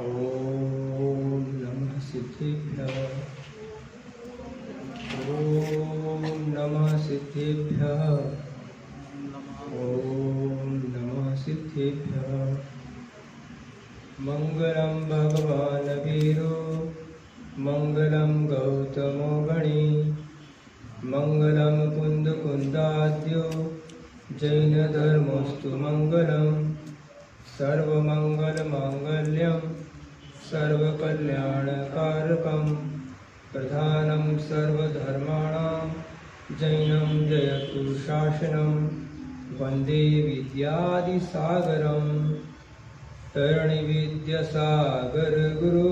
ओम नमः सिद्धेभ्यः। ओम नमः सिद्धेभ्यः। ओम नमः सिद्धेभ्यः। मंगलम भगवान वीरो मंगलम गौतमो गणी मंगलम कुंद कुंदाद्यो जैन धर्मोस्तु मंगलम सर्वमंगल मांगल्यम सर्वकल्याणकारकम प्रधानं सर्वधर्माणां जैनं जयतु शासनं वंदे विद्यादिसागरं तरणिविद्यासागर गुरु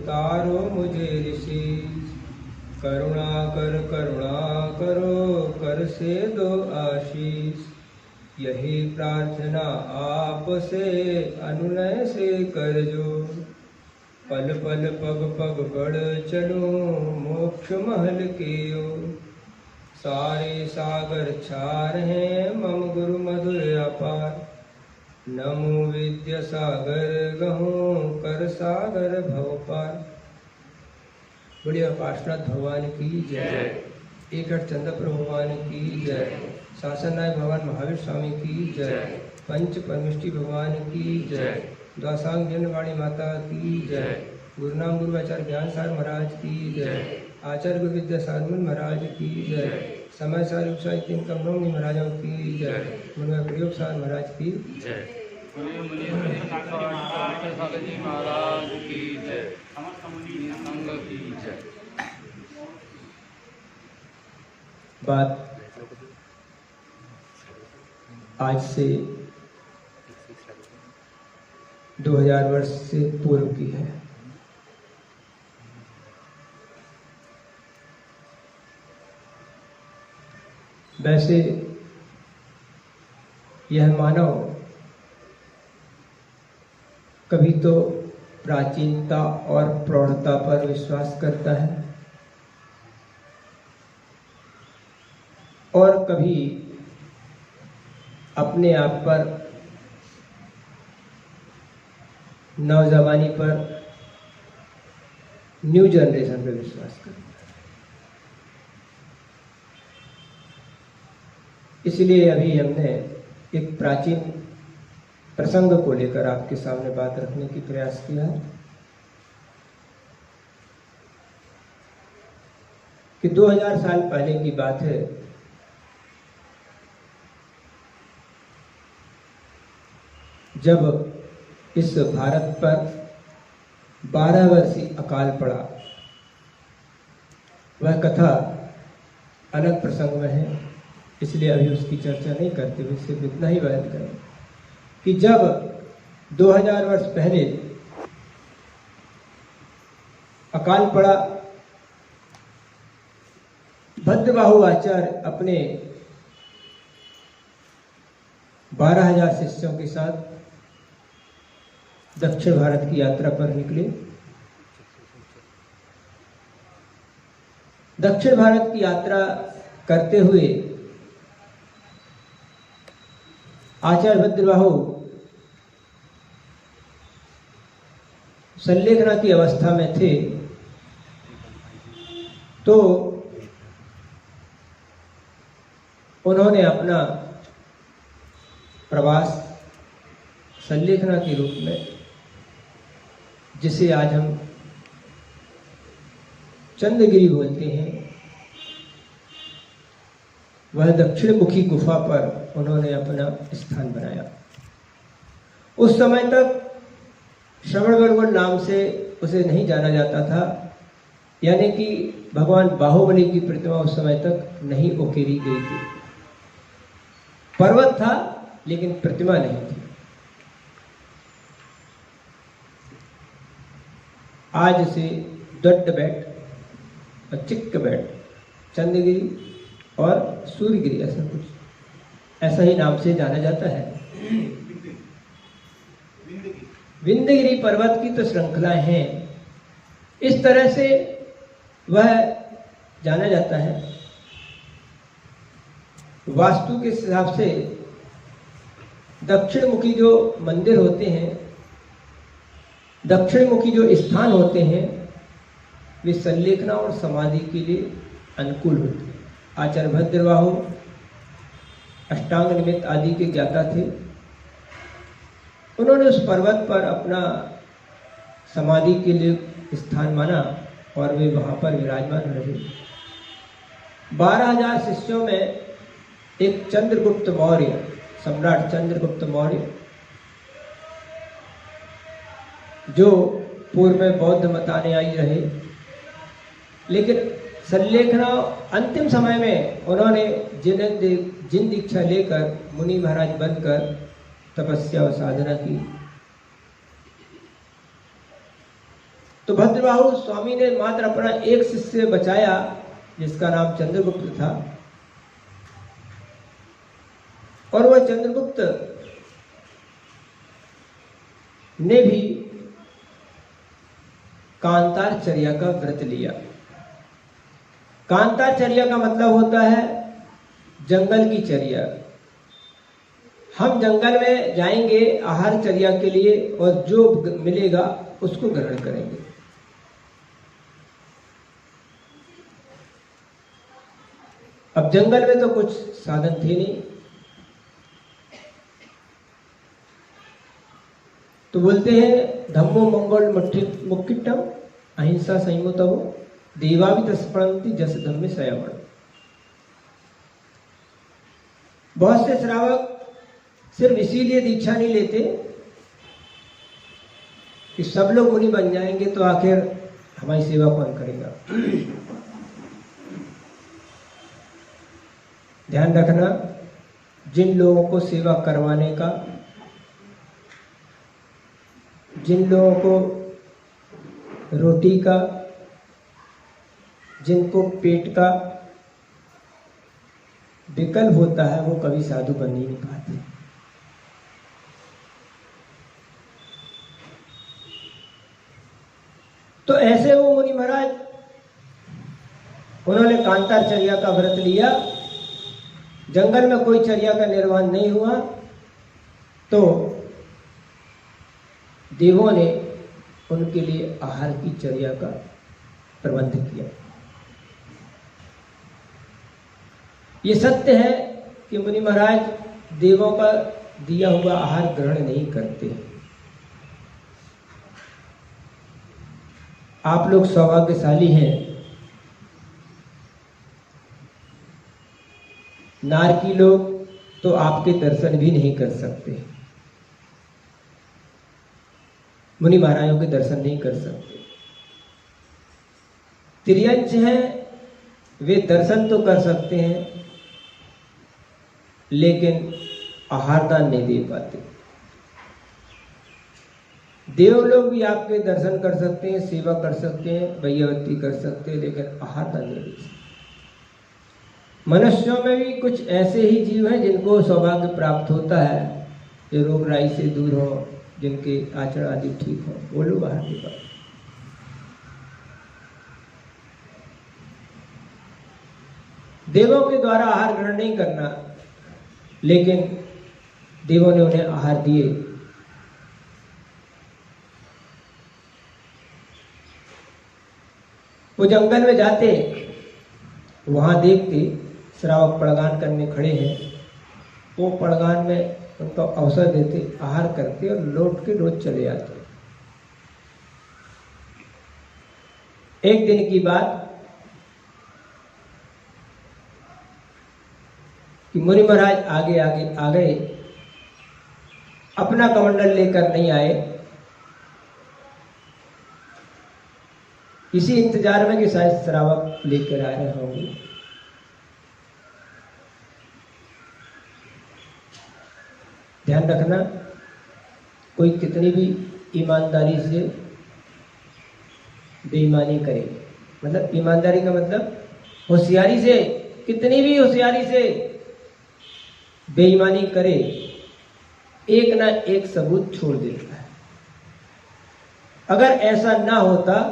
तारो मुझे ऋषि करुणा करो कर से दो आशीष यही प्रार्थना आपसे अनुनय से कर जो पल पल पग पग बढ़ चलो मोक्ष महल के ओर सारे सागर छार हैं मम गुरु मधुर अपार नमो विद्या सागर गहूँ कर सागर भव पार। बढ़िया पार्श्वनाथ भगवान की जय। एकट चंद्रपुर भगवान की जय। शासन नायक भगवान महावीर स्वामी की जय। पंच परमेष्टि भगवान की जय। द्वासांग जनवाणी माता की जय। गुरुनाम गुरु आचार्य ज्ञान सार महाराज की जय। आचार्य गुरु विद्या सारमन महाराज की जय। समय सार उपसाई तीन कमरों महाराजों की जय। मुनगा प्रयोग सार महाराज की जय। महाराज की जय। संघ की जय। बात आज से 2000 वर्ष से पूर्व की है। वैसे यह मानव कभी तो प्राचीनता और प्रौढ़ता पर विश्वास करता है और कभी अपने आप पर नौजवानी पर न्यू जनरेशन पर विश्वास करता है। इसलिए अभी हमने एक प्राचीन प्रसंग को लेकर आपके सामने बात रखने की प्रयास किया है कि 2000 साल पहले की बात है। जब इस भारत पर 12 वर्षीय अकाल पड़ा। वह कथा अलग प्रसंग में है, इसलिए अभी उसकी चर्चा नहीं करते हुए सिर्फ इतना ही बयान करें कि जब 2000 वर्ष पहले अकाल पड़ा, भद्रबाहु आचार्य अपने 12,000 शिष्यों के साथ दक्षिण भारत की यात्रा पर निकले। दक्षिण भारत की यात्रा करते हुए आचार्य भद्रबाहु संलेखना की अवस्था में थे तो उन्होंने अपना प्रवास संलेखना के रूप में, जिसे आज हम चंद्रगिरी बोलते हैं, वह दक्षिण मुखी गुफा पर उन्होंने अपना स्थान बनाया। उस समय तक श्रवणबेलगोला नाम से उसे नहीं जाना जाता था, यानी कि भगवान बाहुबली की प्रतिमा उस समय तक नहीं उकेरी गई थी। पर्वत था लेकिन प्रतिमा नहीं थी। आज से दड्डबेट और चिक्कबेट, चंद्रगिरी और सूर्यगिरी ऐसा ही नाम से जाना जाता है। विंध्यगिरी पर्वत की तो श्रृंखलाएं हैं, इस तरह से वह जाना जाता है। वास्तु के हिसाब से दक्षिण मुखी जो मंदिर होते हैं दक्षिण मुखी जो स्थान होते हैं वे संलेखना और समाधि के लिए अनुकूल होते हैं। आचार्य भद्रबाहु अष्टांग निमित्त आदि के ज्ञाता थे। उन्होंने उस पर्वत पर अपना समाधि के लिए स्थान माना और वे वहां पर विराजमान रहे। 12,000 शिष्यों में एक चंद्रगुप्त मौर्य, सम्राट चंद्रगुप्त मौर्य, जो पूर्व में बौद्ध मतानुयायी रहे, लेकिन संलेखना अंतिम समय में उन्होंने जिन दीक्षा लेकर मुनि महाराज बनकर तपस्या और साधना की। तो भद्रबाहु स्वामी ने मात्र अपना एक शिष्य बचाया जिसका नाम चंद्रगुप्त था, और वह चंद्रगुप्त ने भी कांतारचर्या का व्रत लिया। कांतारचर्या का मतलब होता है जंगल की चर्या। हम जंगल में जाएंगे आहार चर्या के लिए और जो मिलेगा उसको ग्रहण करेंगे। अब जंगल में तो कुछ साधन थे नहीं, तो बोलते हैं धम्मो मंगल मुक्किटम अहिंसा संयमोतवो देवा भी तस्पणंती जस धम्मे सयावण। बहुत से श्रावक सिर्फ इसीलिए दीक्षा नहीं लेते कि सब लोग मुनि बन जाएंगे तो आखिर हमारी सेवा कौन करेगा। ध्यान रखना, जिन लोगों को सेवा करवाने का, जिन लोगों को रोटी का, जिनको पेट का विकल्प होता है, वो कभी साधु बन ही नहीं पाते। तो ऐसे वो मुनि महाराज, उन्होंने कांतारचर्या का व्रत लिया। जंगल में कोई चर्या का निर्वहन नहीं हुआ तो देवों ने उनके लिए आहार की चर्या का प्रबंध किया। ये सत्य है कि मुनि महाराज देवों का दिया हुआ आहार ग्रहण नहीं करते। आप लोग सौभाग्यशाली हैं। नारकी लोग तो आपके दर्शन भी नहीं कर सकते, मुनि महाराजों के दर्शन नहीं कर सकते। तिर्यंच हैं, वे दर्शन तो कर सकते हैं लेकिन आहार दान नहीं दे पाते। देव लोग भी आपके दर्शन कर सकते हैं, सेवा कर सकते हैं, वैयावृत्ति कर सकते हैं, लेकिन आहार दान नहीं दे सकते। मनुष्यों में भी कुछ ऐसे ही जीव हैं जिनको सौभाग्य प्राप्त होता है, जो रोग राई से दूर हो, जिनके आचरण आदि ठीक हो, वो लोग आहार दे पाते। देवों के द्वारा आहार ग्रहण नहीं करना, लेकिन देवों ने उन्हें आहार दिए। वो जंगल में जाते, वहां देखते श्रावक पड़गान करने खड़े हैं, वो पड़गान में उनको अवसर देते, आहार करते और लौट के रोज चले आते। एक दिन की बात कि मुनि महाराज आगे आगे आ गए, अपना कमंडल लेकर नहीं आए, इसी इंतजार में कि शायद श्रावक लेकर आ रहे होंगे। ध्यान रखना, कोई कितनी भी ईमानदारी से बेईमानी करे, मतलब ईमानदारी का मतलब होशियारी से, कितनी भी होशियारी से बेईमानी करे, एक ना एक सबूत छोड़ देता है। अगर ऐसा ना होता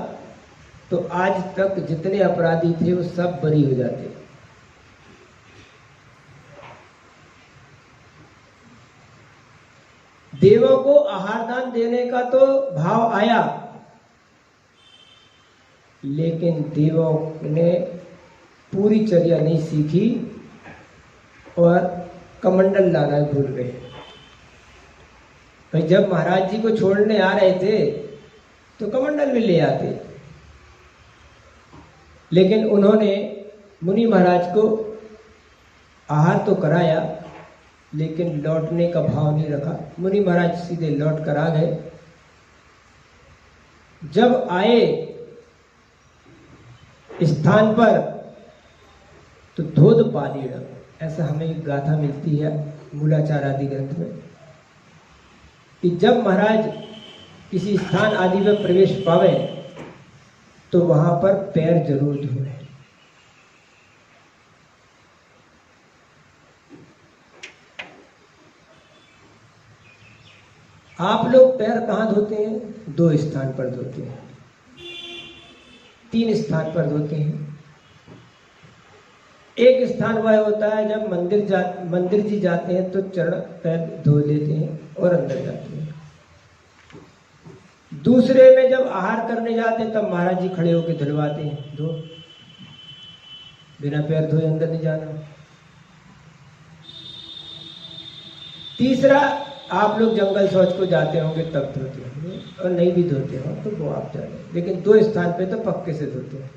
तो आज तक जितने अपराधी थे वो सब बरी हो जाते। देवों को आहार दान देने का तो भाव आया, लेकिन देवों ने पूरी चर्या नहीं सीखी और कमंडल लाना भूल गए। भाई जब महाराज जी को छोड़ने आ रहे थे तो कमंडल भी ले आते, लेकिन उन्होंने मुनि महाराज को आहार तो कराया लेकिन लौटने का भाव नहीं रखा। मुनि महाराज सीधे लौट कर आ गए। जब आए स्थान पर तो धोध पानी, ऐसा हमें एक गाथा मिलती है मूलाचार आदि ग्रंथ में कि जब महाराज किसी स्थान आदि में प्रवेश पावे तो वहां पर पैर जरूर धोए। आप लोग पैर कहाँ धोते हैं? 2 स्थान पर धोते हैं, 3 स्थान पर धोते हैं। एक स्थान वह होता है जब मंदिर जी जाते हैं तो चरण पैर धो लेते हैं और अंदर जाते हैं। दूसरे में जब आहार करने जाते हैं तब महाराज जी खड़े होकर धुलवाते हैं, धो, बिना पैर धोए अंदर नहीं जाना। तीसरा, आप लोग जंगल शौच को जाते होंगे तब धोते होंगे, और नहीं भी धोते हो तो वो आप जाने, लेकिन 2 स्थान पे तो पक्के से धोते हैं।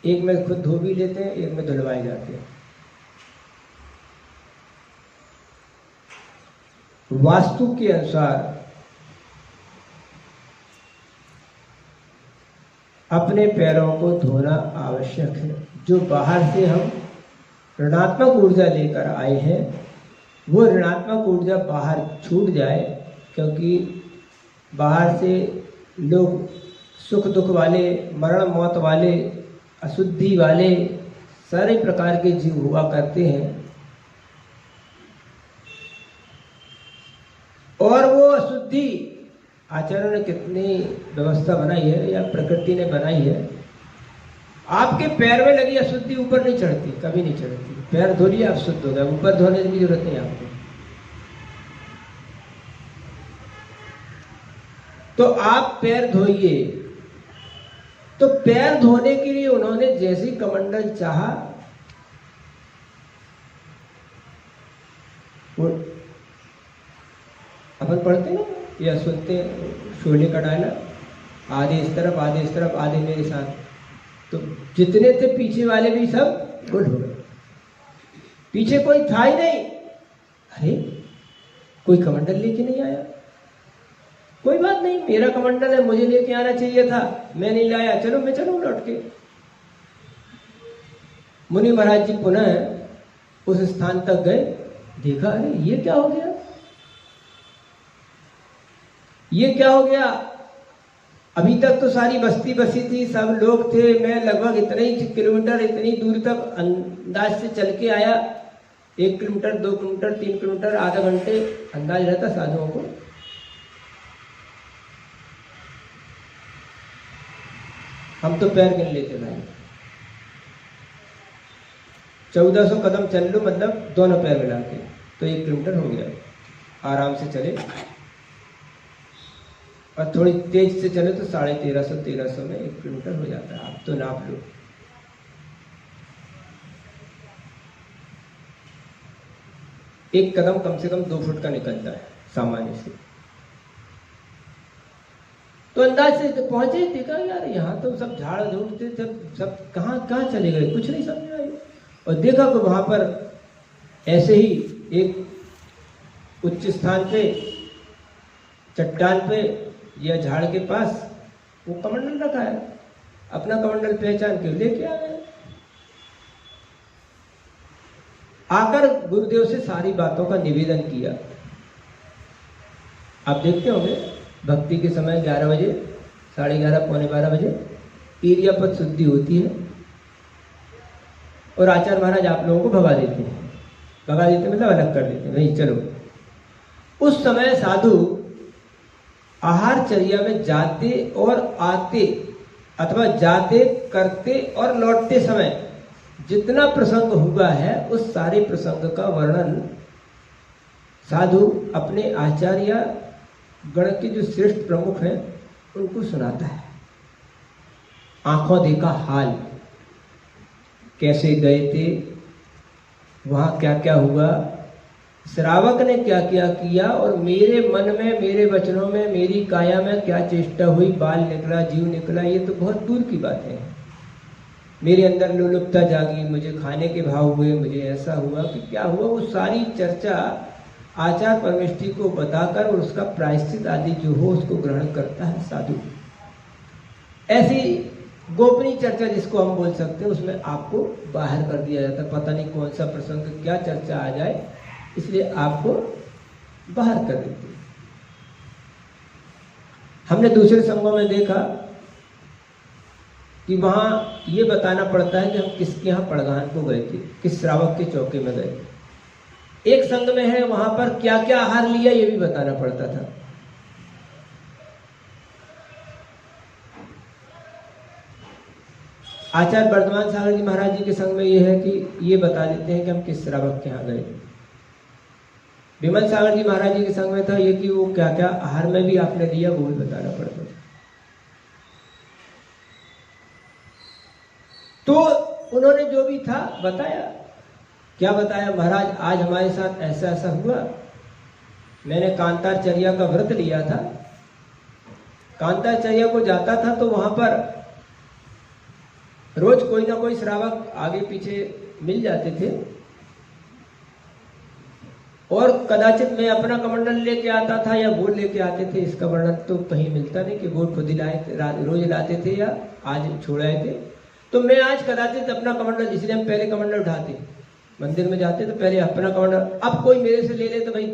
एक में खुद धो भी लेते हैं, एक में धुलवाए जाते हैं। वास्तु के अनुसार अपने पैरों को धोना आवश्यक है। जो बाहर से हम ऋणात्मक ऊर्जा लेकर आए हैं वो ऋणात्मक ऊर्जा बाहर छूट जाए, क्योंकि बाहर से लोग सुख दुख वाले, मरण मौत वाले, अशुद्धि वाले सारे प्रकार के जीव हुआ करते हैं, और वो अशुद्धि आचार्यों ने कितनी व्यवस्था बनाई है या प्रकृति ने बनाई है। आपके पैर में लगी अशुद्धि ऊपर नहीं चढ़ती, कभी नहीं चढ़ती। पैर धो लिया आप शुद्ध हो गया, ऊपर धोने की जरूरत नहीं आपको। तो आप पैर धोइए। तो पैर धोने के लिए उन्होंने जैसे कमंडल चाहा वो अपन पढ़ते ना या सुनते शोले का डायना, आधे इस तरफ आधे इस तरफ आधे मेरे साथ, तो जितने थे पीछे वाले भी सब गुल हो गए। पीछे कोई था ही नहीं। अरे कोई कमंडल लेके नहीं आया, कोई बात नहीं, मेरा कमंडल है, मुझे लेके आना चाहिए था, मैं नहीं लाया, चलो मैं चलूं लौट के। मुनि महाराज जी पुनः उस स्थान तक गए, देखा अरे ये क्या हो गया, ये क्या हो गया। अभी तक तो सारी बस्ती बसी थी, सब लोग थे, मैं लगभग इतने ही किलोमीटर इतनी दूर तक अंदाज से चल के आया, 1 किलोमीटर 2 किलोमीटर 3 किलोमीटर आधा घंटे अंदाज रहता साधुओं को। हम तो पैर गिन लेते भाई, 1400 कदम चल लो, मतलब दोनों पैर मिला के तो 1 किलोमीटर हो गया। आराम से चले और थोड़ी तेज से चले तो 1350 में 1 किलोमीटर हो जाता है। आप तो नाप लो। एक कदम कम से कम 2 फुट का निकलता है सामान्य से। तो अंदाज से तो पहुंचे, देखा यार यहाँ तो सब झाड़ झूठ थे, सब कहाँ कहाँ चले गए, कुछ नहीं समझ आई। और देखा कि वहां पर ऐसे ही एक उच्च स्थान पे, चट्टान पे या झाड़ के पास वो कमंडल रखा है। अपना कमंडल पहचान के लेके आ गए। आकर गुरुदेव से सारी बातों का निवेदन किया। आप देखते होंगे भक्ति के समय 11 बजे, 11:30, पौने 12 बजे ईर्यापद शुद्धि होती है और आचार्य महाराज आप लोगों को भगा देते हैं। भगा देते मतलब अलग कर देते हैं, नहीं चलो। उस समय साधु आहार चर्या में जाते और आते अथवा जाते, करते और लौटते समय जितना प्रसंग हुआ है उस सारे प्रसंग का वर्णन साधु अपने आचार्य गण के जो श्रेष्ठ प्रमुख हैं उनको सुनाता है। आंखों देखा हाल, कैसे गए थे, वहां क्या क्या हुआ, श्रावक ने क्या क्या किया, और मेरे मन में, मेरे वचनों में, मेरी काया में क्या चेष्टा हुई, बाल निकला, जीव निकला, ये तो बहुत दूर की बात है। मेरे अंदर लोलुपता जागी, मुझे खाने के भाव हुए, मुझे ऐसा हुआ कि क्या हुआ, वो सारी चर्चा आचार परमेष्टि को बताकर और उसका प्रायश्चित आदि जो हो उसको ग्रहण करता है साधु। ऐसी गोपनीय चर्चा जिसको हम बोल सकते हैं, उसमें आपको बाहर कर दिया जाता है। पता नहीं कौन सा प्रसंग, क्या चर्चा आ जाए, इसलिए आपको बाहर कर देते हैं। हमने दूसरे संघों में देखा कि वहां ये बताना पड़ता है कि हम किसके यहाँ पड़गान को गए थे, किस श्रावक के चौके में गए थे। एक संघ में है वहां पर क्या क्या आहार लिया ये भी बताना पड़ता था। आचार्य वर्धमान सागर जी महाराज जी के संग में ये है कि ये बता देते हैं कि हम किस श्रावक के यहाँ गए। विमल सागर जी महाराज जी के संग में था ये कि वो क्या क्या आहार में भी आपने लिया वो भी बताना पड़ता था। तो उन्होंने जो भी था बताया। क्या बताया? महाराज आज हमारे साथ ऐसा ऐसा हुआ, मैंने कांतारचर्या का व्रत लिया था। कांतारचर्या को जाता था तो वहां पर रोज कोई ना कोई श्रावक आगे पीछे मिल जाते थे, और कदाचित मैं अपना कमंडल लेके आता था या वो लेके आते थे। इसका वर्णन तो कहीं मिलता नहीं कि वो खुद ही लाए थे, रोज लाते थे या आज छोड़ाए थे। तो मैं आज कदाचित अपना कमंडल, इसलिए हम पहले कमंडल उठाते, मंदिर में जाते तो पहले अपना कमंडल। अब कोई मेरे से ले ले तो भाई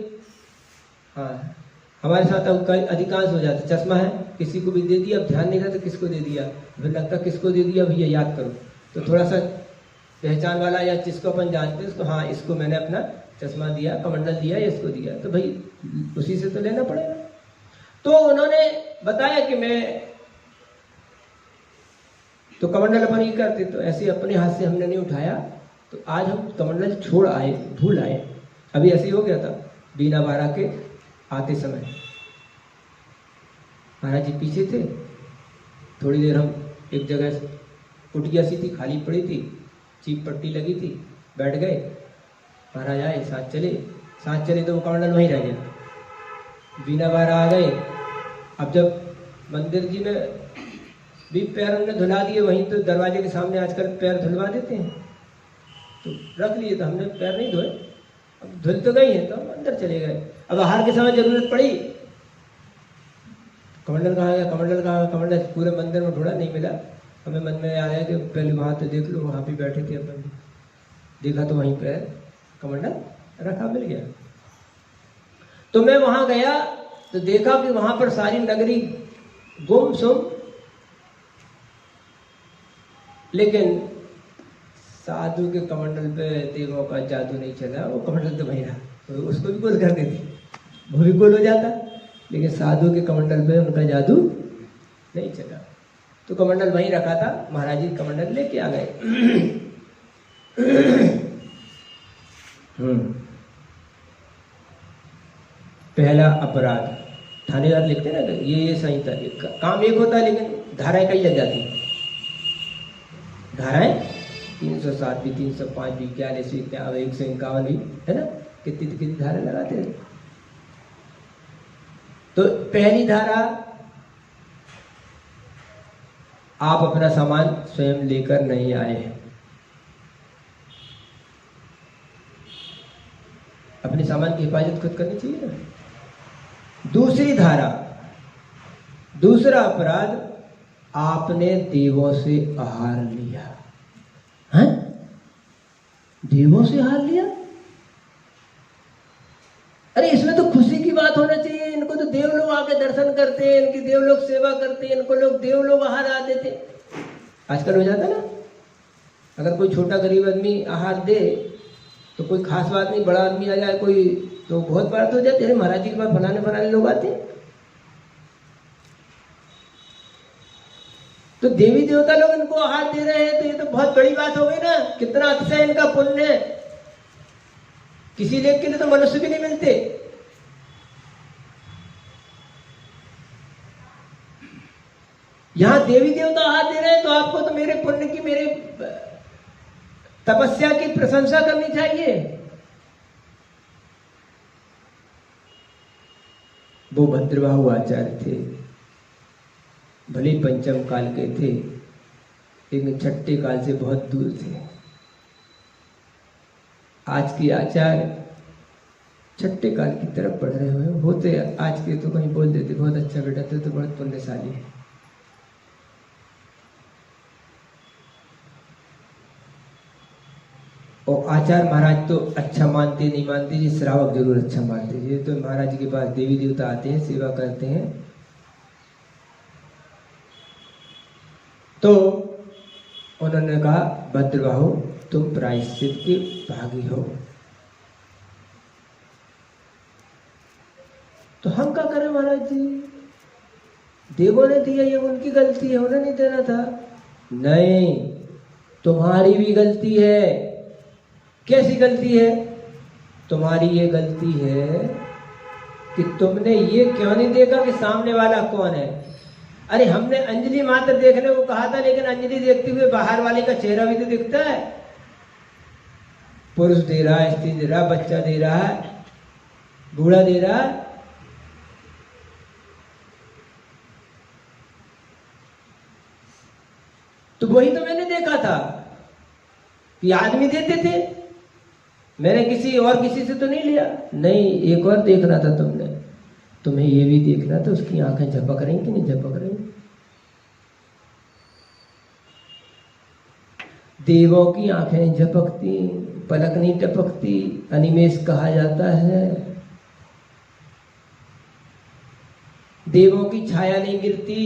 हाँ, हमारे साथ अब अधिकांश हो जाता। चश्मा है किसी को भी दे दिया, अब ध्यान नहीं रहता किसको दे दिया, फिर लगता किसको दे दिया भैया याद करो। तो थोड़ा सा पहचान वाला या जिसको अपन जानते हैं उसको, हाँ इसको मैंने अपना चश्मा दिया, कमंडल दिया या इसको दिया, तो भाई उसी से तो लेना पड़ेगा। तो उन्होंने बताया कि मैं तो कमंडल अपन ही करते, तो ऐसे अपने हाथ से हमने नहीं उठाया। तो आज हम कमंडल छोड़ आए, भूल आए। अभी ऐसे ही हो गया था बीना बारा के आते समय, महाराज जी पीछे थे। थोड़ी देर हम एक जगह, कुटिया सी थी, खाली पड़ी थी, चीप पट्टी लगी थी, बैठ गए। महाराज आए, साथ चले तो वो कमंडल वहीं रह गया। बीना बारा आ गए। अब जब मंदिर जी में भी पैर हमने धुला दिए, वहीं तो दरवाजे के सामने आजकल पैर धुलवा देते हैं, तो रख लिए। तो हमने पैर नहीं धोए, अब धुल तो गई है तो हम अंदर चले गए। अब आहार के समय जरूरत पड़ी, कमंडल कहाँ गया, कमंडल पूरे मंदिर में ढूंढा, नहीं मिला। हमें मन में आया कि पहले वहां तो देख लो, वहां भी बैठे थे अपन, देखा तो वहीं पैर कमंडल रखा, मिल गया। तो मैं वहां गया तो देखा कि वहां पर सारी नगरी गुमसुम, लेकिन साधु के कमंडल पे देवों का जादू नहीं चला। वो कमंडल तो वहीं रहा, तो उसको भी गोल कर देती, वो भी गोल हो जाता, लेकिन साधु के कमंडल पे उनका जादू नहीं चला। तो कमंडल वहीं रखा था, महाराज जी कमंडल लेके आ गए। पहला अपराध, थानेदार लिखते ना ये संहिता, काम एक होता है लेकिन धाराएं कई लग जाती हैं। धाराएं 307 भी, 305 भी, 41 भी, 151 भी, है ना, कितनी धारा लगाते हैं। तो पहली धारा, आप अपना सामान स्वयं लेकर नहीं आए हैं। अपने सामान की हिफाजत खुद करनी चाहिए ना। दूसरी धारा, दूसरा अपराध, आपने देवों से आहार लिया। हैं? देवों से आहार लिया? अरे इसमें तो खुशी की बात होना चाहिए। इनको तो देव लोग आके दर्शन करते हैं, इनकी देव लोग सेवा करते हैं, इनको लोग देव लोग आहार आ देते। आजकल हो जाता ना, अगर कोई छोटा गरीब आदमी आहार दे तो कोई खास बात नहीं, बड़ा आदमी आ जाए कोई तो बहुत बात हो जाती है। महाराज जी के पास बनाने लोग आते हैं, तो देवी देवता लोग इनको आहार दे रहे हैं, तो ये तो बहुत बड़ी बात हो गई ना। कितना अच्छा इनका पुण्य है। किसी लेख के लिए तो मनुष्य भी नहीं मिलते, यहां देवी देवता हाथ दे रहे हैं तो आपको तो मेरे पुण्य की, मेरे तपस्या की प्रशंसा करनी चाहिए। वो भद्रबाहु आचार्य थे, भले पंचम काल के थे लेकिन छठे काल से बहुत दूर थे। आज के आचार्य छठे काल की तरफ बढ़ रहे हुए होते, आज के तो कहीं बोल देते बहुत अच्छा बेटा तो बहुत पुण्यशाली है। और आचार्य महाराज तो अच्छा मानते नहीं मानते जी, श्रावक जरूर अच्छा मानते जी। तो महाराज जी के पास देवी देवता आते हैं, सेवा करते हैं, तो उन्होंने कहा भद्रबाहु तुम प्रायश्चित के भागी हो। तो हम क्या करें महाराज जी, देवों ने दिया, ये उनकी गलती है, उन्हें नहीं देना था। नहीं, तुम्हारी भी गलती है। कैसी गलती है? तुम्हारी ये गलती है कि तुमने ये क्यों नहीं देखा कि सामने वाला कौन है। अरे हमने अंजलि मात्र देखने को कहा था, लेकिन अंजलि देखते हुए बाहर वाले का चेहरा भी तो दिखता है। पुरुष दे रहा है, स्त्री दे रहा है, बच्चा दे रहा है, बूढ़ा दे रहा है। तो वही तो मैंने देखा था कि आदमी देते थे, मैंने किसी से तो नहीं लिया। नहीं, एक और देखना था तुमने, तुम्हें ये भी देखना था उसकी आंखें झपक रही कि नहीं झपक रही। देवों की आंखें झपकती, पलक नहीं टपकती, अनिमेष कहा जाता है। देवों की छाया नहीं गिरती।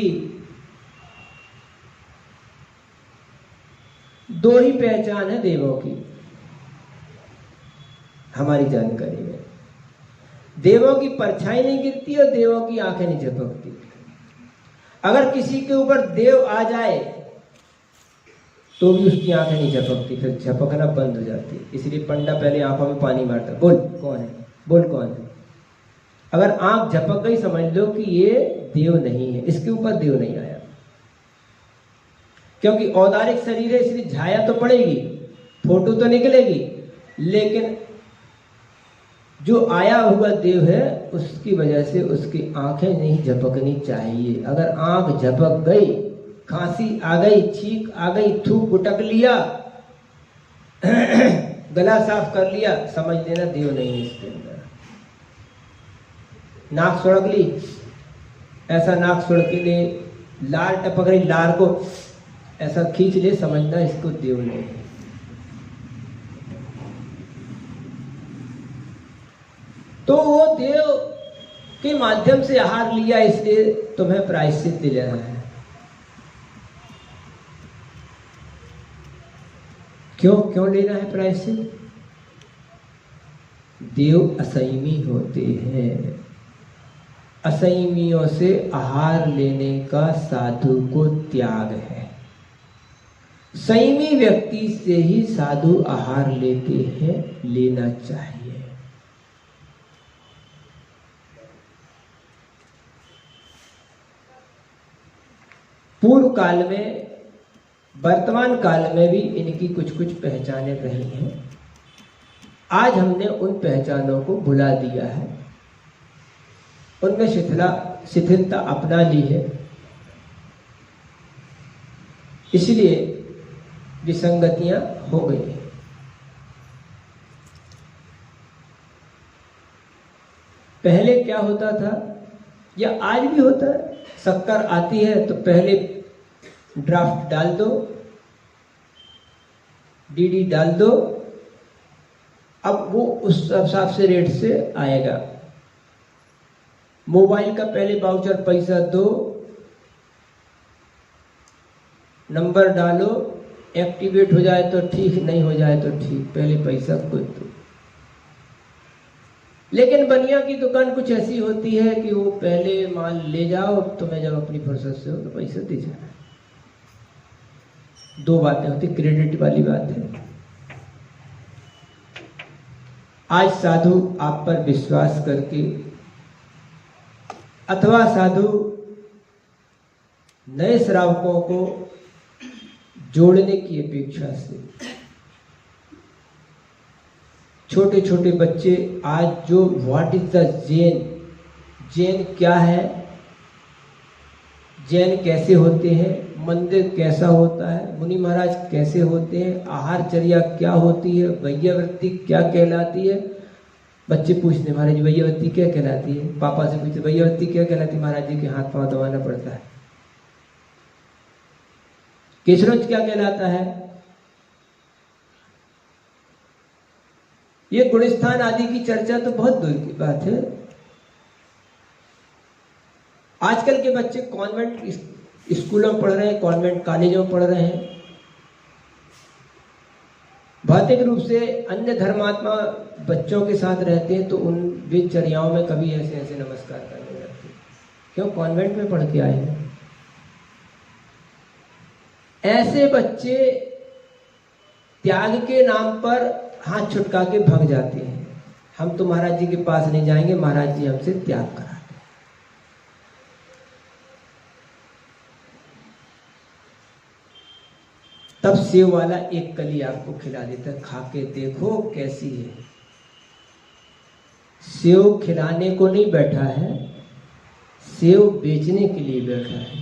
दो ही पहचान है देवों की हमारी जानकारी में, देवों की परछाई नहीं गिरती और देवों की आंखें नहीं झपकती। अगर किसी के ऊपर देव आ जाए तो भी उसकी आंखें नहीं झपकती, फिर झपकना बंद हो जाती। इसलिए पंडा पहले आंखों में पानी मारता, बोल कौन है, बोल कौन है। अगर आंख झपक गई समझ लो कि ये देव नहीं है, इसके ऊपर देव नहीं आया। क्योंकि औदारिक शरीर है, इसलिए छाया तो पड़ेगी, फोटो तो निकलेगी, लेकिन जो आया हुआ देव है उसकी वजह से उसकी आंखें नहीं झपकनी चाहिए। अगर आंख झपक गई, खांसी आ गई, छींक आ गई, थूक गुटक लिया, गला साफ कर लिया, समझ लेना देव नहीं है इसके अंदर। नाक सुड़क ली, ऐसा नाक सुड़क ले, लार टपक रही, लार को ऐसा खींच ले, समझना इसको देव नहीं है। तो वो देव के माध्यम से आहार लिया, इसलिए तुम्हें प्रायश्चित दे रहा है। क्यों लेना है प्रायश्चित? देव असंयमी होते हैं, असंयमियों से आहार लेने का साधु को त्याग है। संयमी व्यक्ति से ही साधु आहार लेते हैं, लेना चाहिए। पूर्व काल में, वर्तमान काल में भी इनकी कुछ कुछ पहचानें रही हैं। आज हमने उन पहचानों को भुला दिया है, उनमें शिथिलता अपना ली है, इसलिए विसंगतियां हो गई। पहले क्या होता था, या आज भी होता है, शक्कर आती है तो पहले ड्राफ्ट डाल दो, डीडी डाल दो, अब वो उस हिसाब से रेट से आएगा। मोबाइल का पहले वाउचर पैसा दो, नंबर डालो, एक्टिवेट हो जाए तो ठीक, नहीं हो जाए तो ठीक, पहले पैसा खुद दो। लेकिन बनिया की दुकान कुछ ऐसी होती है कि वो पहले माल ले जाओ, तुम्हें जब अपनी फुर्सत से हो तो पैसा दे जाना। दो बातें होती, क्रेडिट वाली बात है। आज साधु आप पर विश्वास करके, अथवा साधु नए श्रावकों को जोड़ने की अपेक्षा से छोटे छोटे बच्चे आज जो व्हाट इज द जैन क्या है, जैन कैसे होते हैं, मंदिर कैसा होता है, मुनि महाराज कैसे होते हैं, आहारचर्या क्या होती है, वैयावृत्ति क्या कहलाती है। बच्चे पूछते महाराज जी वैयावृत्ति क्या कहलाती है, पापा से पूछते वैयावृत्ति क्या कहलाती है, महाराज जी के हाथ पांव दबाना पड़ता है। केशरोच क्या कहलाता है। ये गुणस्थान आदि की चर्चा तो बहुत दूर की बात है। आजकल के बच्चे कॉन्वेंट स्कूलों में पढ़ रहे हैं, कॉन्वेंट कॉलेजों में पढ़ रहे हैं। भौतिक रूप से अन्य धर्मात्मा बच्चों के साथ रहते हैं तो उन दिनचर्याओं में कभी ऐसे ऐसे नमस्कार करने लगते हैं। क्यों? कॉन्वेंट में पढ़ के आए हैं। ऐसे बच्चे त्याग के नाम पर हाथ छुटका के भाग जाते हैं। हम तो महाराज जी के पास नहीं जाएंगे, महाराज जी हमसे त्याग कराते हैं। तब सेव वाला एक कली आपको खिला देता है, खा के देखो कैसी है। सेव खिलाने को नहीं बैठा है, सेव बेचने के लिए बैठा है।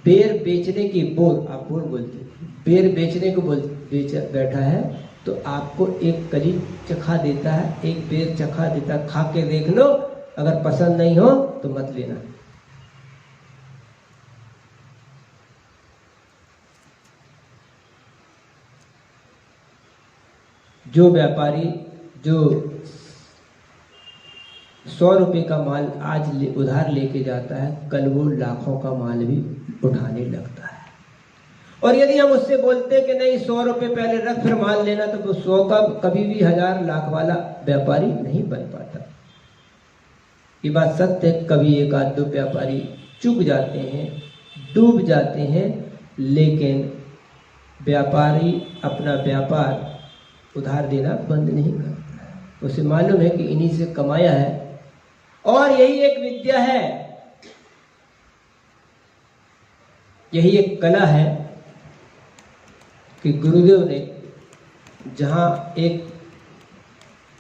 बेर बेचने की आप बोल बोलते, बेर बेचने को बैठा है तो आपको एक कली चखा देता है, एक बेर चखा देता है, खा के देख लो, अगर पसंद नहीं हो तो मत लेना। जो व्यापारी जो 100 रुपये का माल आज उधार लेके जाता है, कल वो लाखों का माल भी उठाने लगता है। और यदि हम उससे बोलते कि नहीं 100 रुपये पहले रख फिर माल लेना, तो वो 100 का कभी भी 1000 लाख वाला व्यापारी नहीं बन पाता। ये बात सत्य है। कभी एक आध दो व्यापारी चूक जाते हैं, डूब जाते हैं, लेकिन व्यापारी अपना व्यापार उधार देना बंद नहीं करता। उसे मालूम है कि इन्हीं से कमाया है। और यही एक विद्या है, यही एक कला है कि गुरुदेव ने जहां एक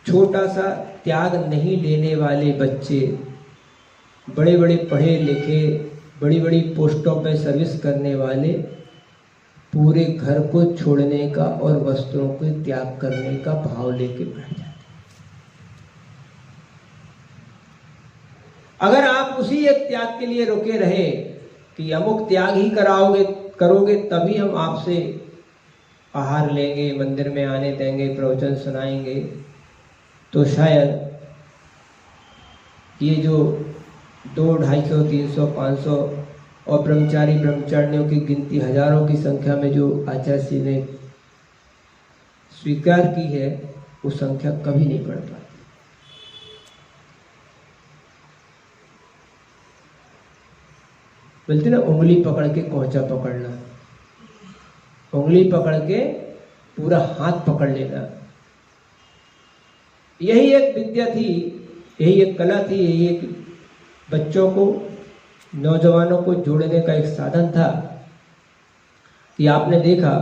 छोटा सा त्याग नहीं लेने वाले बच्चे, बड़े बड़े पढ़े लिखे, बड़ी बड़ी पोस्टों पे सर्विस करने वाले पूरे घर को छोड़ने का और वस्त्रों को त्याग करने का भाव लेके बैठ जाते। अगर आप उसी एक त्याग के लिए रुके रहे कि अमुक त्याग ही करोगे तभी हम आपसे आहार लेंगे, मंदिर में आने देंगे, प्रवचन सुनाएंगे, तो शायद ये जो 200, 250, 300, 500 और ब्रह्मचारियों की गिनती हजारों की संख्या में जो आचार्य श्री ने स्वीकार की है, वो संख्या कभी नहीं बढ़ पाती। बोलते ना उंगली पकड़ के कोंचा पकड़ना, उंगली पकड़ के पूरा हाथ पकड़ लेना। यही एक विद्या थी, यही एक कला थी, यही एक बच्चों को, नौजवानों को जोड़ने का एक साधन था। कि आपने देखा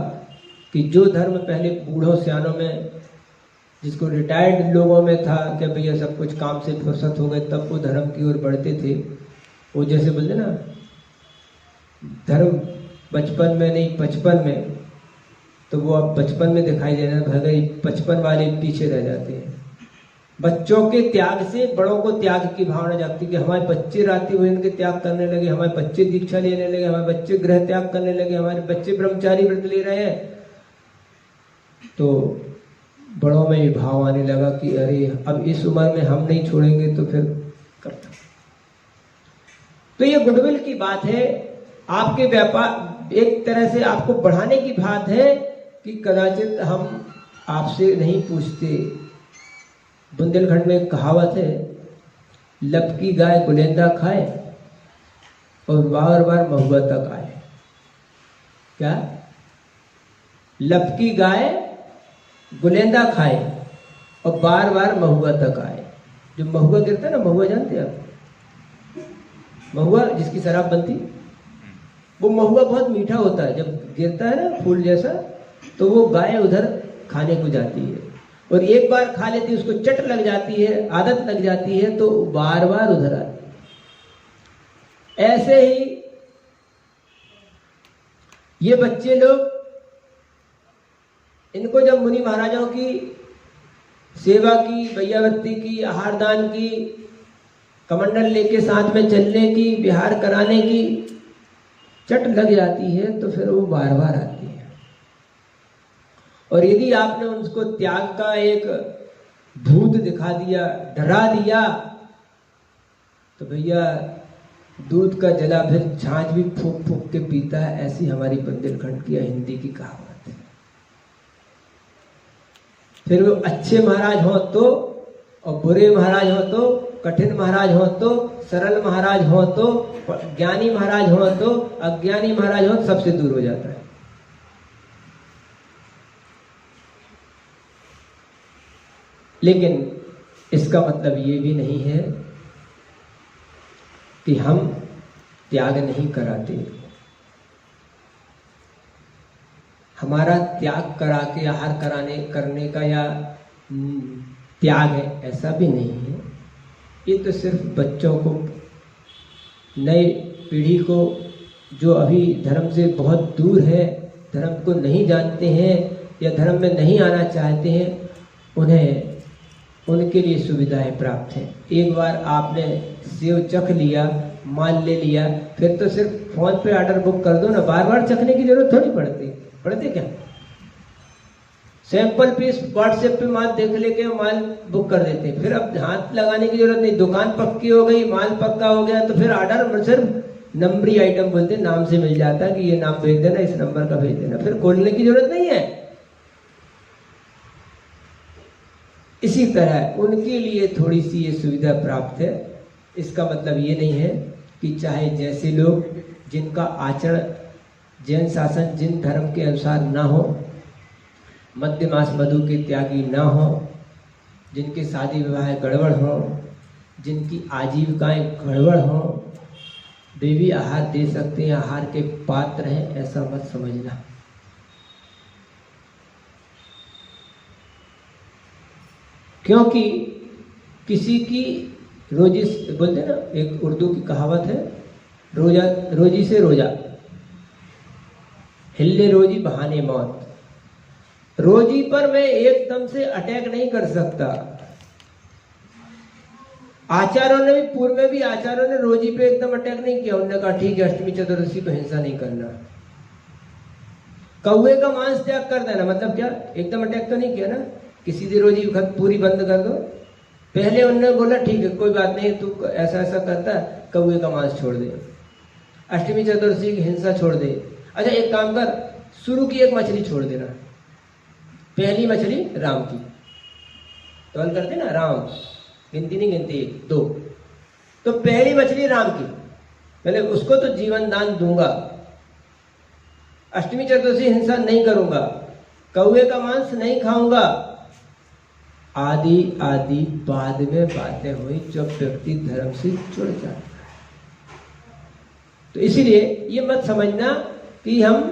कि जो धर्म पहले बूढ़ों सियानों में, जिसको रिटायर्ड लोगों में था कि भैया सब कुछ काम से फुर्सत हो गए, तब वो धर्म की ओर बढ़ते थे। वो जैसे बोलते ना, धर्म बचपन में नहीं 55 में, तो वो अब 55 में दिखाई दे रहा है, भले 55 वाले पीछे रह जाते हैं। बच्चों के त्याग से बड़ों को त्याग की भावना जागती कि हमारे बच्चे रात्रि भोजन के त्याग करने लगे, हमारे बच्चे दीक्षा लेने लगे, हमारे बच्चे गृह त्याग करने लगे, हमारे बच्चे ब्रह्मचारी व्रत ले रहे हैं। तो बड़ों में ये भाव आने लगा कि अरे अब इस उम्र में हम नहीं छोड़ेंगे तो फिर कब। तो ये गुडविल की बात है, आपके व्यापार एक तरह से आपको बढ़ाने की बात है कि कदाचित हम आपसे नहीं पूछते। बुंदेलखंड में एक कहावत है, लपकी गाय गुलेंदा खाए और बार बार महुआ तक आए। क्या? लपकी गाय गुलेंदा खाए और बार बार महुआ तक आए। जो महुआ गिरता है ना, महुआ जानते हैं आप? महुआ जिसकी शराब बनती, वो महुआ बहुत मीठा होता है, जब गिरता है ना फूल जैसा, तो वो गाय उधर खाने को जाती है, और एक बार खा लेती है, उसको चट लग जाती है, आदत लग जाती है, तो बार बार उधर आती है। ऐसे ही ये बच्चे लोग, इनको जब मुनि महाराजों की सेवा की, भैयावृत्ति की, आहार दान की, कमंडल लेके साथ में चलने की, विहार कराने की चट लग जाती है, तो फिर वो बार बार आती है। और यदि आपने उनको त्याग का एक भूत दिखा दिया, डरा दिया, तो भैया दूध का जला फिर छाछ भी फूक फूक के पीता है, ऐसी हमारी बुंदेलखंड की हिंदी की कहावत है। फिर वो अच्छे महाराज हो तो, और बुरे महाराज हो तो, कठिन महाराज हो तो, सरल महाराज हो तो, ज्ञानी महाराज हो तो, अज्ञानी महाराज हो, सबसे दूर हो जाता है। लेकिन इसका मतलब ये भी नहीं है कि हम त्याग नहीं कराते। हमारा त्याग करा के आहार करने का या त्याग है, ऐसा भी नहीं है। ये तो सिर्फ बच्चों को, नई पीढ़ी को, जो अभी धर्म से बहुत दूर है, धर्म को नहीं जानते हैं या धर्म में नहीं आना चाहते हैं, उन्हें उनके लिए सुविधाएं प्राप्त हैं। एक बार आपने सेव चख लिया, माल ले लिया, फिर तो सिर्फ फोन पे ऑर्डर बुक कर दो ना, बार बार चखने की जरूरत थोड़ी पड़ती क्या? सैंपल पीस व्हाट्सएप पे माल देख लेके माल बुक कर देते हैं, फिर अब हाथ लगाने की जरूरत नहीं। दुकान पक्की हो गई, माल पक्का हो गया, तो फिर ऑर्डर सिर्फ नंबरी आइटम बोलते, नाम से मिल जाता है कि ये नाम भेज देना, इस नंबर का भेज देना, फिर खोलने की जरूरत नहीं है। इसी तरह उनके लिए थोड़ी सी ये सुविधा प्राप्त है। इसका मतलब ये नहीं है कि चाहे जैसे लोग, जिनका आचरण, जैन शासन जिन धर्म के अनुसार ना हो, मद्य मांस मधु के त्यागी ना हो, जिनके शादी विवाह गड़बड़ हो, जिनकी आजीविकाएं गड़बड़ हो, वे भी आहार दे सकते हैं, आहार के पात्र हैं, ऐसा मत समझना। क्योंकि किसी की रोजी, बोलते ना, एक उर्दू की कहावत है, रोजी से रोजा, हिल्ले रोजी बहाने मौत। रोजी पर मैं एकदम से अटैक नहीं कर सकता। आचार्यों ने भी, पूर्व में भी आचार्यों ने रोजी पे एकदम अटैक नहीं किया। उन्होंने कहा ठीक है, अष्टमी चतुर्दशी को हिंसा नहीं करना, कौवे का मांस त्याग कर देना, मतलब क्या, एकदम अटैक तो नहीं किया ना, किसी दिन रोजी पूरी बंद कर दो। पहले उन्होंने बोला ठीक है, कोई बात नहीं, तू ऐसा ऐसा करता, कौवे का मांस छोड़ दे, अष्टमी चतुर्दशी की हिंसा छोड़ दे। अच्छा एक काम कर, शुरू की एक मछली छोड़ देना, पहली मछली राम की, तो हम करते ना, राम, गिनती नहीं गिनती, 1 2, तो पहली मछली राम की, पहले उसको तो जीवन दान दूंगा, अष्टमी चतुर्दशी हिंसा नहीं करूंगा, कौवे का मांस नहीं खाऊंगा, आदि आदि बाद में बातें हुई जब व्यक्ति धर्म से जुड़ जाता है। तो इसीलिए ये मत समझना कि हम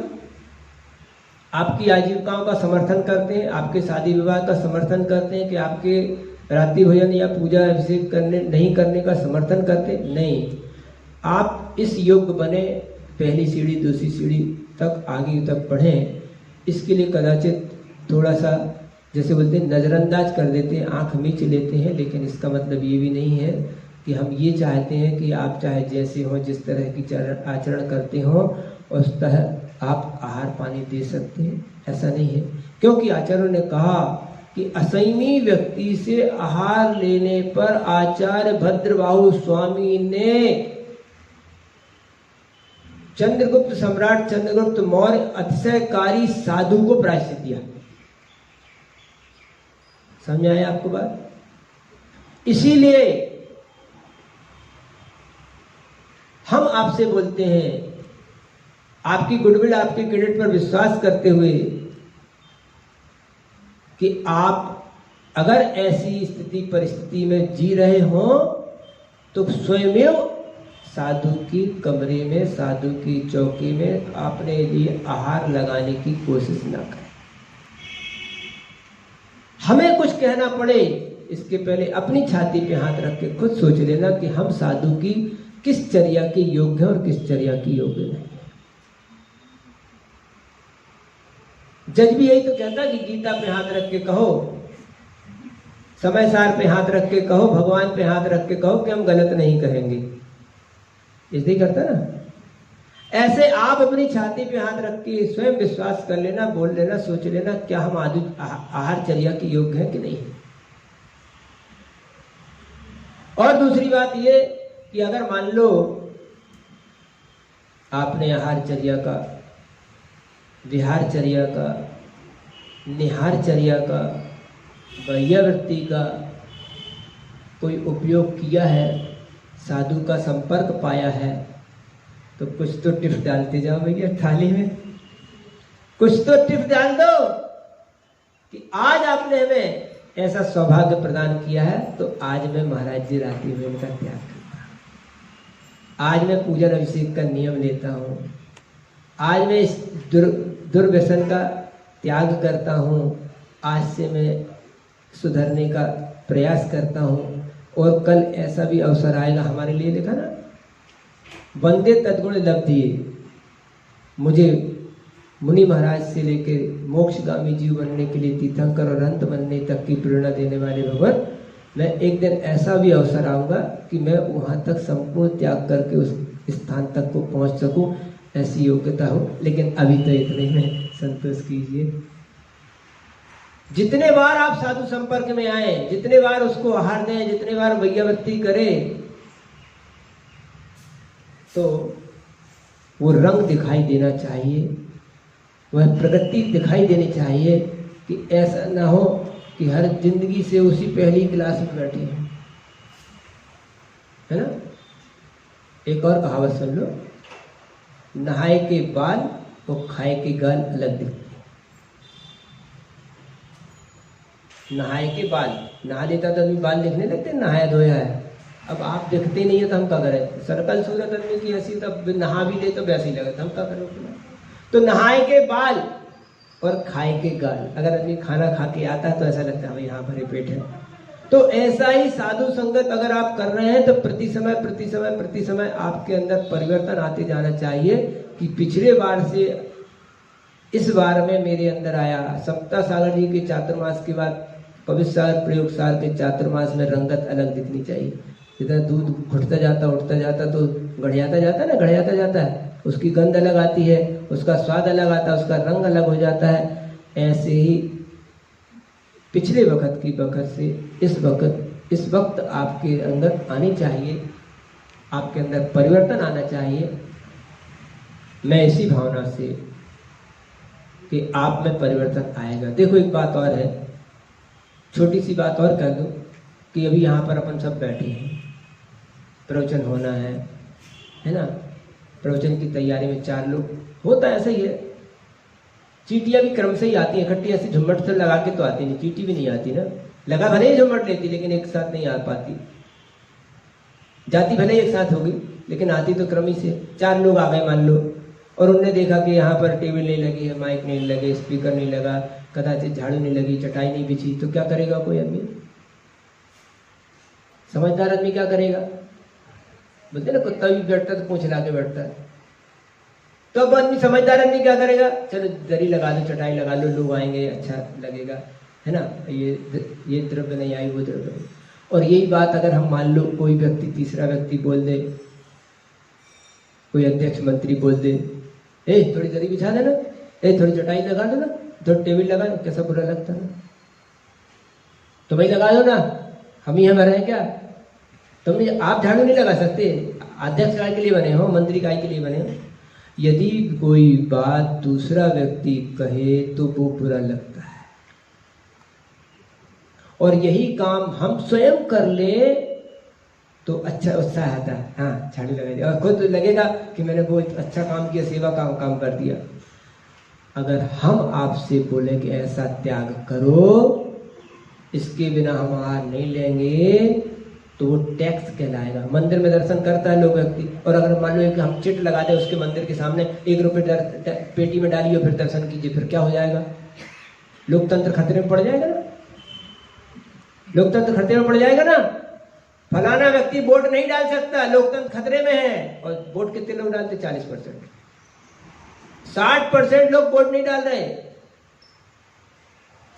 आपकी आजीविकाओं का समर्थन करते हैं, आपके शादी विवाह का समर्थन करते हैं, कि आपके रात्रि भोजन या पूजा अभिषेक नहीं करने का समर्थन करते, नहीं। आप इस योग्य बने, पहली सीढ़ी दूसरी सीढ़ी तक आगे तक बढ़ें, इसके लिए कदाचित थोड़ा सा, जैसे बोलते हैं, नज़रअंदाज कर देते हैं, आंख मीच लेते हैं। लेकिन इसका मतलब ये भी नहीं है कि हम ये चाहते हैं कि आप चाहे जैसे हो, जिस तरह की आचरण करते हो, उस तरह आप आहार पानी दे सकते हैं, ऐसा नहीं है। क्योंकि आचार्यों ने कहा कि असंयमी व्यक्ति से आहार लेने पर आचार्य भद्रबाहु स्वामी ने चंद्रगुप्त सम्राट चंद्रगुप्त मौर्य अतिशयकारी साधु को प्रायश्चित दिया। समझ आया आपको बात? इसीलिए हम आपसे बोलते हैं, आपकी गुडविल, आपके क्रेडिट पर विश्वास करते हुए, कि आप अगर ऐसी स्थिति परिस्थिति में जी रहे हो तो स्वयमेव साधु की कमरे में, साधु की चौकी में अपने लिए आहार लगाने की कोशिश ना करें। हमें कुछ कहना पड़े इसके पहले अपनी छाती पे हाथ रख के खुद सोच लेना कि हम साधु की किस चर्या के योग्य हैं और किस चर्या की योग्य नहीं। जज भी यही तो कहता कि गीता पे हाथ रख के कहो, समय सार पे हाथ रख के कहो, भगवान पे हाथ रख के कहो कि हम गलत नहीं कहेंगे। इसलिए करता ना। ऐसे आप अपनी छाती पे हाथ रख के स्वयं विश्वास कर लेना, बोल लेना, सोच लेना क्या हम आहार चर्या के योग्य हैं कि नहीं। और दूसरी बात ये कि अगर मान लो आपने आहार चर्या का, विहार चर्या का, निहार चर्या का, वैयावृत्ति का कोई उपयोग किया है, साधु का संपर्क पाया है, तो कुछ तो टिप्स डालते जाओ भैया थाली में। कुछ तो टिप्स डाल दो कि आज आपने हमें ऐसा सौभाग्य प्रदान किया है, तो आज मैं महाराज जी रात्रि में इनका त्याग करता हूँ, आज मैं पूजन अभिषेक का नियम लेता हूँ, आज मैं इस दुर्व्यसन का त्याग करता हूँ, आज से मैं सुधरने का प्रयास करता हूँ। और कल ऐसा भी अवसर आएगा हमारे लिए, लिखा ना, वंदे तद्गुण लब्धिये, मुझे मुनि महाराज से लेकर मोक्षगामी जीव बनने के लिए तीर्थंकर और अंत बनने तक की प्रेरणा देने वाले भगवान, मैं एक दिन ऐसा भी अवसर आऊंगा कि मैं वहां तक संपूर्ण त्याग करके उस स्थान तक को पहुंच सकूं, ऐसी योग्यता हो। लेकिन अभी तो इतने में संतोष कीजिए। जितने बार आप साधु संपर्क में आए, जितने बार उसको आहार दें, जितने बार वैयावृत्ति करें, तो वो रंग दिखाई देना चाहिए, वह प्रगति दिखाई देनी चाहिए कि ऐसा ना हो कि हर जिंदगी से उसी पहली क्लास में बैठे हैं, है ना। एक और कहावत सुन लो, नहाए के बाल और खाए के गाल अलग दिखते हैं। नहाए के बाल, नहा लेता तो आदमी बाल दिखने लगते, नहाया धोया है। अब आप देखते नहीं है तो हम क्या करें। सर्कल सूरत आदमी की ऐसी, तब नहा भी ले तो वैसे ही लगे, हम क्या करें। तो नहाए के बाल और खाए के गाल, अगर आदमी खाना खा के आता है तो ऐसा लगता है भाई यहाँ भरे पेट है। तो ऐसा ही साधु संगत अगर आप कर रहे हैं तो प्रति समय आपके अंदर परिवर्तन आते जाना चाहिए कि पिछले बार से इस बार में मेरे अंदर आया। सप्ताह सागर जी के चातुर्मास के बाद पवित्र सागर प्रयोग सागर के चातुर्मास में रंगत अलग दिखनी चाहिए। जितना दूध घुटता जाता उठता जाता तो गढ़ियाता जाता है, उसकी गंध अलग आती है, उसका स्वाद अलग आता है, उसका रंग अलग हो जाता है। ऐसे ही पिछले वक्त की वक्त से इस वक्त आपके अंदर आनी चाहिए, आपके अंदर परिवर्तन आना चाहिए। मैं इसी भावना से कि आप में परिवर्तन आएगा। देखो एक बात और है, छोटी सी बात और कह दूं कि अभी यहाँ पर अपन सब बैठे हैं, प्रवचन होना है ना। प्रवचन की तैयारी में 4 लोग होता है, ऐसा ही है। चीटियाँ भी क्रम से ही आती हैं, इकट्ठी ऐसे झुम्मट से लगा के तो आती नहीं, चीटी भी नहीं आती ना। लगा भले ही झुम्मट लेती लेकिन एक साथ नहीं आ पाती, जाती भले एक साथ होगी लेकिन आती तो क्रम ही से। 4 लोग आ गए मान लो, और उनने देखा कि यहाँ पर टेबल नहीं लगी है, माइक नहीं लगे, स्पीकर नहीं लगा, कदाचित झाड़ू नहीं लगी, चटाई नहीं बिछी, तो क्या करेगा कोई आदमी? समझदार आदमी क्या करेगा? बोलते ना कुत्ता भी बैठता तो पूंछ ला के बैठता है। तो अब आदमी समझदार आदमी क्या करेगा? चलो दरी लगा दो, चटाई लगा लो, लोग आएंगे, अच्छा लगेगा, है ना। ये द्रव्य नहीं आई, वो द्रव्य नहीं। और यही बात अगर हम मान लो कोई व्यक्ति, तीसरा व्यक्ति बोल दे, कोई अध्यक्ष मंत्री बोल दे, थोड़ी दरी बिछा देना, थोड़ी चटाई लगा दो ना, थोड़ी टेबल लगा दो, कैसा बुरा लगता है? तो भाई लगा दो ना, हम ही हमारे हैं क्या? तुम आप झाड़ू नहीं लगा सकते? अध्यक्ष काय के लिए बने हो, मंत्री काय के लिए बने हो? यदि कोई बात दूसरा व्यक्ति कहे तो वो बुरा लगता है, और यही काम हम स्वयं कर ले तो अच्छा उत्साह आता है, हाँ झाड़ू लगा दिया, और खुद लगेगा कि मैंने बहुत अच्छा काम किया, सेवा का काम कर दिया। अगर हम आपसे बोले कि ऐसा त्याग करो, इसके बिना हम आहार नहीं लेंगे, तो वो टैक्स कहलाएगा। मंदिर में दर्शन करता है लोग व्यक्ति, और अगर मान लो कि हम चिट लगा दें उसके मंदिर के सामने, 1 रुपये पेटी में डालिए फिर दर्शन कीजिए, फिर क्या हो जाएगा? लोकतंत्र खतरे में पड़ जाएगा ना, लोकतंत्र खतरे में पड़ जाएगा ना। फलाना व्यक्ति वोट नहीं डाल सकता, लोकतंत्र खतरे में है। और वोट कितने लोग डालते? 40%। 60% लोग वोट नहीं डाल रहे,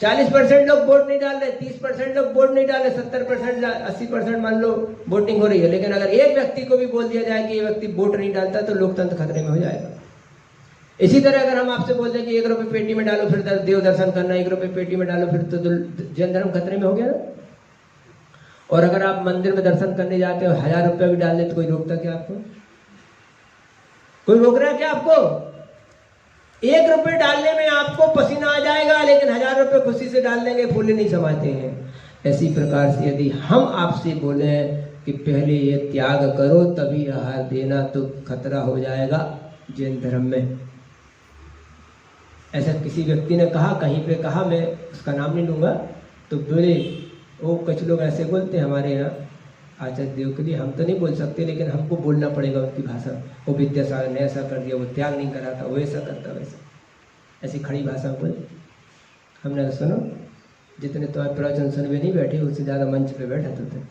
40% लोग वोट नहीं डाल रहे, 30% लोग वोट नहीं डाल रहे, 70% 80% मान लो वोटिंग हो रही है। लेकिन अगर एक व्यक्ति को भी बोल दिया जाए कि ये व्यक्ति वोट नहीं डालता तो लोकतंत्र खतरे में हो जाएगा। इसी तरह अगर हम आपसे बोलते हैं कि 1 रुपये पेटी में डालो फिर देव दर्शन करना, 1 रुपये पेटी में डालो फिर तो जैन धर्म खतरे में हो गया ना। और अगर आप मंदिर में दर्शन करने जाते हो 1000 रुपया भी डाल दे तो कोई रोकता क्या आपको? कोई रोक रहा है क्या आपको? 1 रुपये डालने में आपको पसीना आ जाएगा, लेकिन 1000 रुपये खुशी से डाल देंगे, फूले नहीं समाते हैं। ऐसी प्रकार से यदि हम आपसे बोले कि पहले ये त्याग करो तभी आहार देना, तो खतरा हो जाएगा जैन धर्म में। ऐसा किसी व्यक्ति ने कहा, कहीं पे कहा, मैं उसका नाम नहीं लूंगा, तो बोले वो कुछ लोग ऐसे बोलते हैं हमारे यहाँ आचार्य देव के लिए, हम तो नहीं बोल सकते लेकिन हमको बोलना पड़ेगा उनकी भाषा। वो विद्यासागर ने ऐसा कर दिया, वो त्याग नहीं करा था, वो ऐसा करता वैसा, ऐसी खड़ी भाषा बोल। हमने सुनो, जितने तुम्हारे प्रवचन सुनने नहीं बैठे उससे ज़्यादा मंच पे बैठा थे।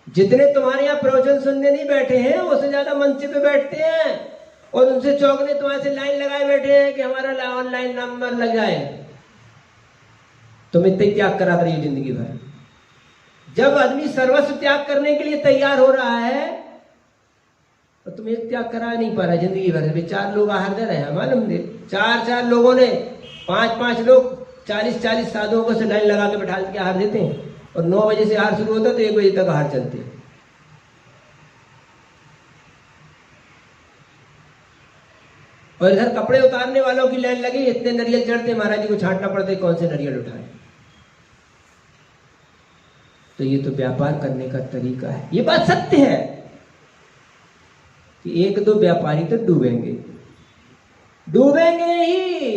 जितने तुम्हारे यहाँ प्रवचन सुनने नहीं बैठे हैं उससे ज़्यादा मंच पे बैठते हैं, और उनसे चौकने तुम्हारे से लाइन लगाए बैठे हैं कि हमारा ऑनलाइन नंबर लग जाए। तुम इतने त्याग करा रही हो जिंदगी भर। जब आदमी सर्वस्व त्याग करने के लिए तैयार हो रहा है तो तुम एक त्याग करा नहीं पा रहा जिंदगी भर। 4 लोग आहार दे रहे हैं, मालूम दे 4 लोगों ने 5 लोग 40 साधुओं को से लाइन लगा के बैठा के आहार देते हैं, और 9 बजे से आहार शुरू होता है तो 1 बजे तक आहार चलते हैं। और इधर कपड़े उतारने वालों की लाइन लगी, इतने नरियल चढ़ते, महाराज जी को छांटना पड़ता है कौन से नरियल उठाए। तो ये तो व्यापार करने का तरीका है। ये बात सत्य है कि 1-2 व्यापारी तो डूबेंगे ही।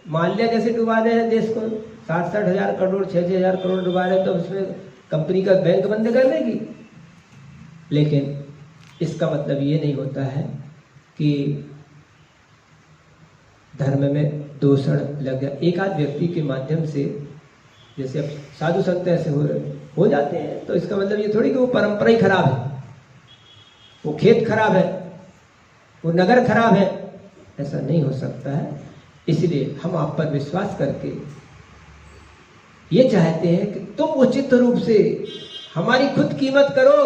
माल्या जैसे डुबा दे हैं देश को, 60-60 हजार करोड़ 6-6 हजार करोड़ डुबा रहे, तो उसमें कंपनी का बैंक बंद कर देगी। लेकिन इसका मतलब ये नहीं होता है कि धर्म में दूषण लग गया। एक आध व्यक्ति के माध्यम से, जैसे अब साधु संत ऐसे हो जाते हैं, तो इसका मतलब ये थोड़ी कि वो परंपरा ही खराब है, वो खेत खराब है, वो नगर खराब है, ऐसा नहीं हो सकता है। इसलिए हम आप पर विश्वास करके ये चाहते हैं कि तुम उचित रूप से हमारी खुद कीमत करो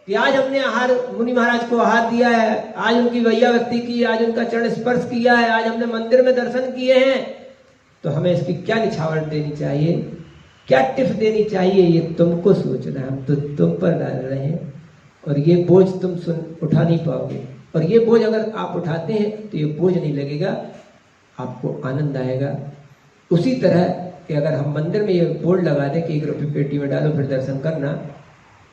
कि आज हमने आहार, मुनि महाराज को आहार दिया है, आज उनकी वैया व्यक्ति की, आज उनका चरण स्पर्श किया है, आज हमने मंदिर में दर्शन किए हैं, तो हमें इसकी क्या निछावर देनी चाहिए, क्या टिप्स देनी चाहिए, ये तुमको सोचना है। हम तो तुम पर डाल रहे हैं, और ये बोझ तुम उठा नहीं पाओगे। और ये बोझ अगर आप उठाते हैं तो ये बोझ नहीं लगेगा, आपको आनंद आएगा। उसी तरह कि अगर हम मंदिर में ये बोर्ड लगा दें कि 1 रुपये पेटी में डालो फिर दर्शन करना,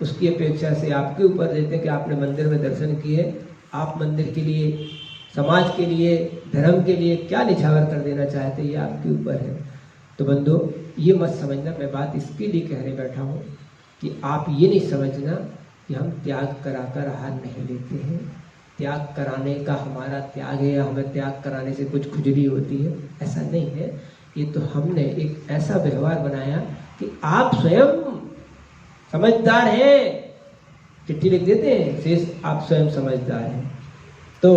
उसकी अपेक्षा से आपके ऊपर देते हैं कि आपने मंदिर में दर्शन किए, आप मंदिर के लिए, समाज के लिए, धर्म के लिए क्या निछावर कर देना चाहते हैं, ये आपके ऊपर है। तो बंधु, ये मत समझना, मैं बात इसके लिए कहने बैठा हूँ कि आप ये नहीं समझना कि हम त्याग कराकर आहार नहीं लेते हैं। त्याग कराने का हमारा त्याग है, हमें त्याग कराने से कुछ खुजली होती है, ऐसा नहीं है। ये तो हमने एक ऐसा व्यवहार बनाया कि आप स्वयं समझदार हैं, चिट्ठी लिख देते हैं शेष, आप स्वयं समझदार हैं। तो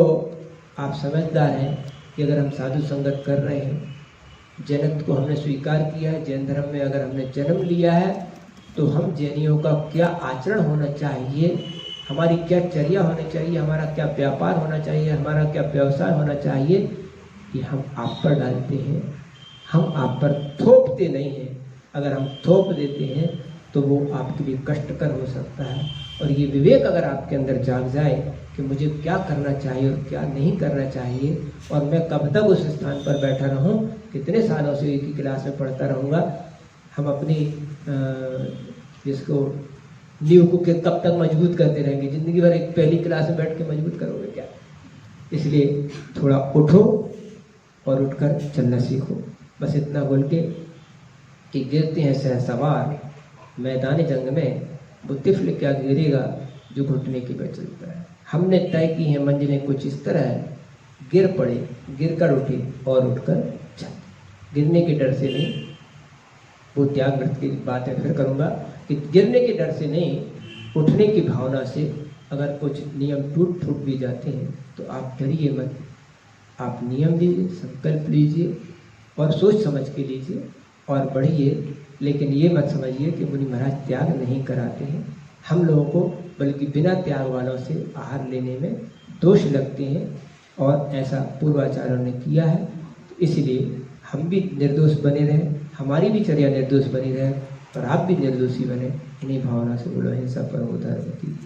आप समझदार हैं कि अगर हम साधु संगत कर रहे हैं, जैनत्व को हमने स्वीकार किया है, जैन धर्म में अगर हमने जन्म लिया है, तो हम जैनियों का क्या आचरण होना चाहिए, हमारी क्या चर्या होनी चाहिए, हमारा क्या व्यापार होना चाहिए, हमारा क्या व्यवसाय होना चाहिए, ये हम आप पर डालते हैं। हम आप पर थोपते नहीं हैं। अगर हम थोप देते हैं तो वो आपके लिए कष्टकर हो सकता है। और ये विवेक अगर आपके अंदर जाग जाए कि मुझे क्या करना चाहिए और क्या नहीं करना चाहिए, और मैं कब तक उस स्थान पर बैठा रहूं, कितने सालों से एक ही क्लास में पढ़ता रहूँगा, हम अपनी जिसको नींव को कब तक मजबूत करते रहेंगे, ज़िंदगी भर एक पहली क्लास में बैठ के मजबूत करोगे क्या। इसलिए थोड़ा उठो और उठकर चलना सीखो। बस इतना बोल के कि गिरते हैं सहसवार मैदानी जंग में, वो तिफल क्या गिरेगा जो घुटने की बल चलता है। हमने तय की है मंजिलें कुछ इस तरह है, गिर पड़े, गिर कर उठे और उठकर चल। गिरने के डर से नहीं, वो त्याग व्रत की बात है फिर करूँगा कि गिरने के डर से नहीं, उठने की भावना से अगर कुछ नियम टूट फूट भी जाते हैं तो आप डरिए मत, आप नियम लीजिए, संकल्प लीजिए और सोच समझ के लीजिए और बढ़िए। लेकिन ये मत समझिए कि मुनि महाराज त्याग नहीं कराते हैं हम लोगों को, बल्कि बिना त्याग वालों से आहार लेने में दोष लगते हैं और ऐसा पूर्वाचार्यों ने किया है। तो इसलिए हम भी निर्दोष बने रहें, हमारी भी चर्या निर्दोष बनी रहे और आप भी निर्दोषी बने। इन्हीं भावना से बोलो हिंसा परमो धर्म की।